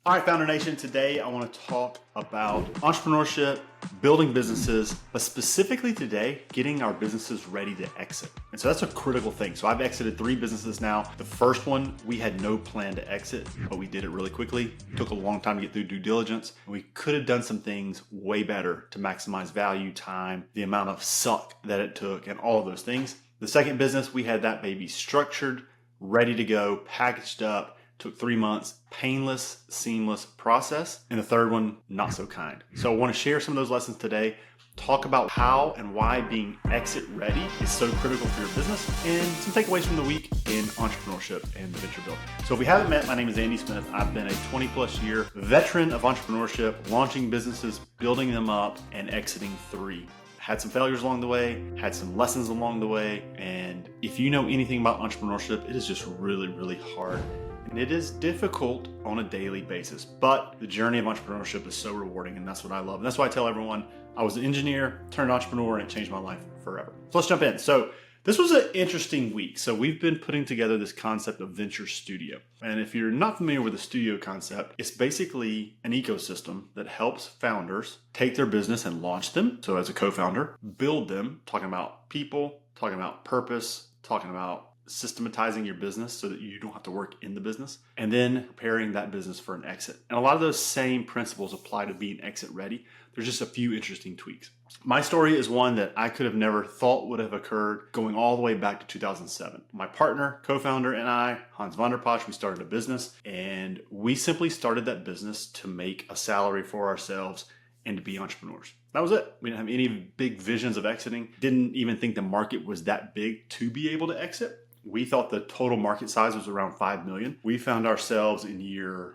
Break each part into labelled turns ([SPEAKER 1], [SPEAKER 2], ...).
[SPEAKER 1] All right, Founder Nation, today I want to talk about entrepreneurship, building businesses, but specifically today, getting our businesses ready to exit. And so that's a critical thing. So I've exited 3 businesses now. The first one, we had no plan to exit, but we did it really quickly. It took a long time to get through due diligence. We could have done some things way better to maximize value, time, the amount of suck that it took, and all of those things. The second business, we had that baby structured, ready to go, packaged up. Took 3 months, painless, seamless process. And the third one, not so kind. So I want to share some of those lessons today, talk about how and why being exit ready is so critical for your business, and some takeaways from the week in entrepreneurship and venture building. So if we haven't met, my name is Andy Smith. I've been a 20 plus year veteran of entrepreneurship, launching businesses, building them up, and exiting 3. Had some failures along the way, had some lessons along the way, and if you know anything about entrepreneurship, it is just really, really hard. And it is difficult on a daily basis, but the journey of entrepreneurship is so rewarding, and that's what I love. And that's why I tell everyone I was an engineer, turned entrepreneur, and it changed my life forever. So let's jump in. So this was an interesting week. So we've been putting together this concept of Venture Studio. And if you're not familiar with the studio concept, it's basically an ecosystem that helps founders take their business and launch them. So as a co-founder, build them, talking about people, talking about purpose, talking about systematizing your business so that you don't have to work in the business, and then preparing that business for an exit. And a lot of those same principles apply to being exit ready. There's just a few interesting tweaks. My story is one that I could have never thought would have occurred going all the way back to 2007. My partner, co-founder, and I, Hans van der Posch, we started a business, and we simply started that business to make a salary for ourselves and to be entrepreneurs. That was it. We didn't have any big visions of exiting. Didn't even think the market was that big to be able to exit. We thought the total market size was around 5 million. We found ourselves in year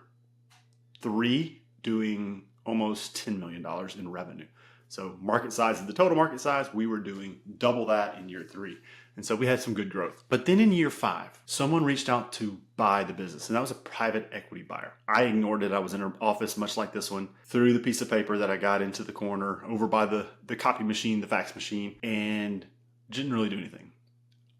[SPEAKER 1] 3 doing almost $10 million in revenue. So market size, the total market size, we were doing double that in year 3. And so we had some good growth. But then in year 5, someone reached out to buy the business, and that was a private equity buyer. I ignored it. I was in an office much like this one, threw the piece of paper that I got into the corner over by the copy machine, the fax machine, and didn't really do anything.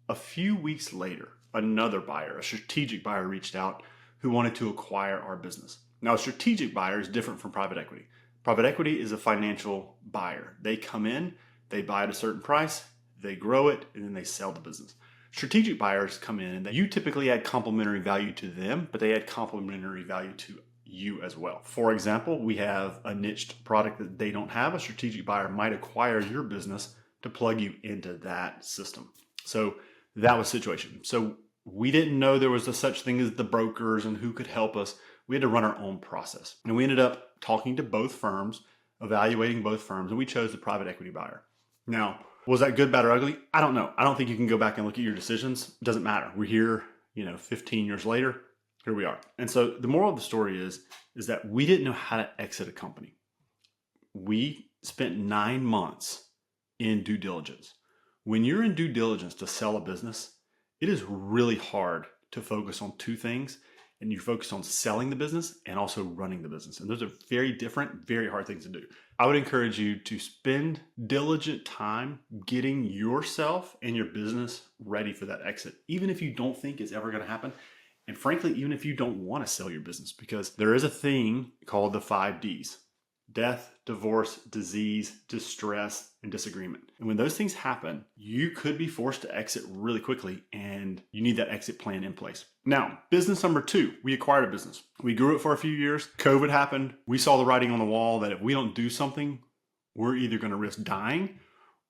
[SPEAKER 1] A few weeks later, another buyer, a strategic buyer, reached out who wanted to acquire our business. Now, a strategic buyer is different from private equity. Private equity is a financial buyer. They come in, they buy at a certain price, they grow it, and then they sell the business. Strategic buyers come in and you typically add complementary value to them, but they add complementary value to you as well. For example, we have a niched product that they don't have. A strategic buyer might acquire your business to plug you into that system. So that was the situation. So we didn't know there was a such thing as the brokers and who could help us. We had to run our own process. And we ended up talking to both firms, evaluating both firms, and we chose the private equity buyer. Now, was that good, bad, or ugly? I don't know. I don't think you can go back and look at your decisions. It doesn't matter. We're here, 15 years later, here we are. And so the moral of the story is that we didn't know how to exit a company. We spent 9 months in due diligence. When you're in due diligence to sell a business, it is really hard to focus on 2 things, and you focus on selling the business and also running the business. And those are very different, very hard things to do. I would encourage you to spend diligent time getting yourself and your business ready for that exit, even if you don't think it's ever going to happen. And frankly, even if you don't want to sell your business, because there is a thing called the 5 Ds. Death, divorce, disease, distress, and disagreement. And when those things happen, you could be forced to exit really quickly, and you need that exit plan in place. Now, business number 2, we acquired a business. We grew it for a few years. COVID happened. We saw the writing on the wall that if we don't do something, we're either going to risk dying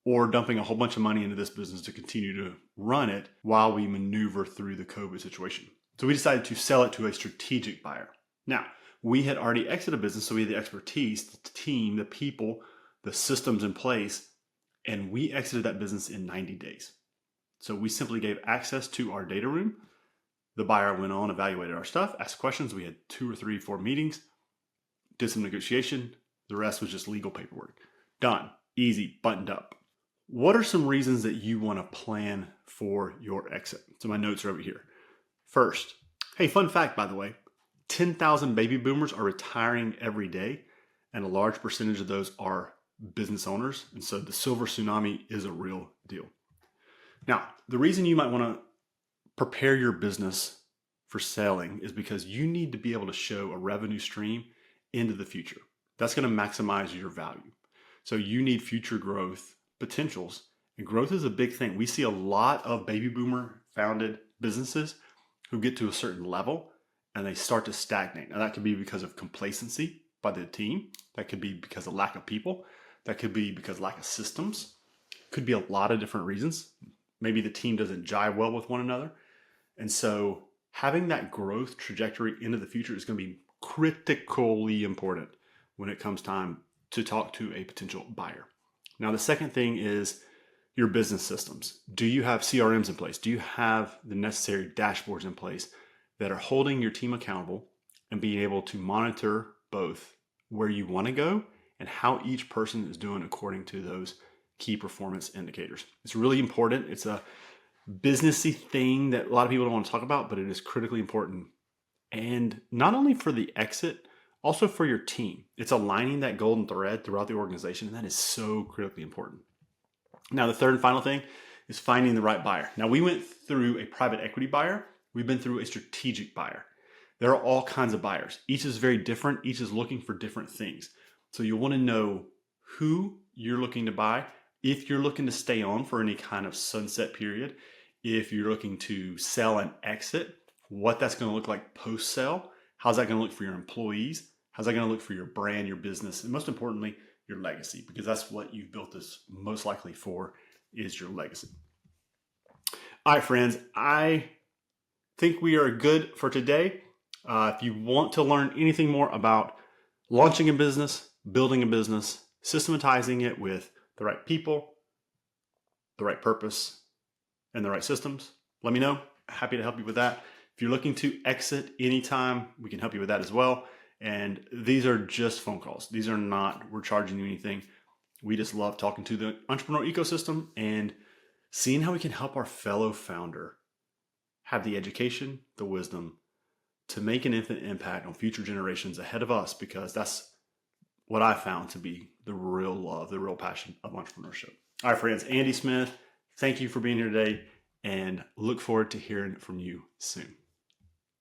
[SPEAKER 1] or dumping a whole bunch of money into this business to continue to run it while we maneuver through the COVID situation. So we decided to sell it to a strategic buyer. Now, we had already exited a business, so we had the expertise, the team, the people, the systems in place, and we exited that business in 90 days. So we simply gave access to our data room. The buyer went on, evaluated our stuff, asked questions. We had 2 or 3, 4 meetings, did some negotiation. The rest was just legal paperwork. Done. Easy, buttoned up. What are some reasons that you want to plan for your exit? So my notes are over here. First, hey, fun fact, by the way, 10,000 baby boomers are retiring every day, and a large percentage of those are business owners. And so the silver tsunami is a real deal. Now, the reason you might want to prepare your business for selling is because you need to be able to show a revenue stream into the future. That's going to maximize your value. So you need future growth potentials, and growth is a big thing. We see a lot of baby boomer founded businesses who get to a certain level and they start to stagnate. Now that could be because of complacency by the team. That could be because of lack of people. That could be because of lack of systems. Could be a lot of different reasons. Maybe the team doesn't jive well with one another. And so having that growth trajectory into the future is going to be critically important when it comes time to talk to a potential buyer. Now, the second thing is your business systems. Do you have CRMs in place? Do you have the necessary dashboards in place that are holding your team accountable and being able to monitor both where you want to go and how each person is doing according to those key performance indicators? It's really important. It's a businessy thing that a lot of people don't want to talk about, but it is critically important. And not only for the exit, also for your team. It's aligning that golden thread throughout the organization, and that is so critically important. Now, the third and final thing is finding the right buyer. Now, we went through a private equity buyer. We've been through a strategic buyer. There are all kinds of buyers. Each is very different. Each is looking for different things. So you want to know who you're looking to buy. If you're looking to stay on for any kind of sunset period, if you're looking to sell and exit, what that's going to look like post-sale, how's that going to look for your employees, how's that going to look for your brand, your business, and most importantly, your legacy, because that's what you've built this most likely for, is your legacy. All right, friends, I think we are good for today. If you want to learn anything more about launching a business, building a business, systematizing it with the right people, the right purpose, and the right systems, let me know. Happy to help you with that. If you're looking to exit anytime, we can help you with that as well. And these are just phone calls. These are not, we're charging you anything. We just love talking to the entrepreneur ecosystem and seeing how we can help our fellow founder have the education, the wisdom to make an infinite impact on future generations ahead of us, because that's what I found to be the real love, the real passion of entrepreneurship. All right, friends, Andy Smith, thank you for being here today, and look forward to hearing from you soon.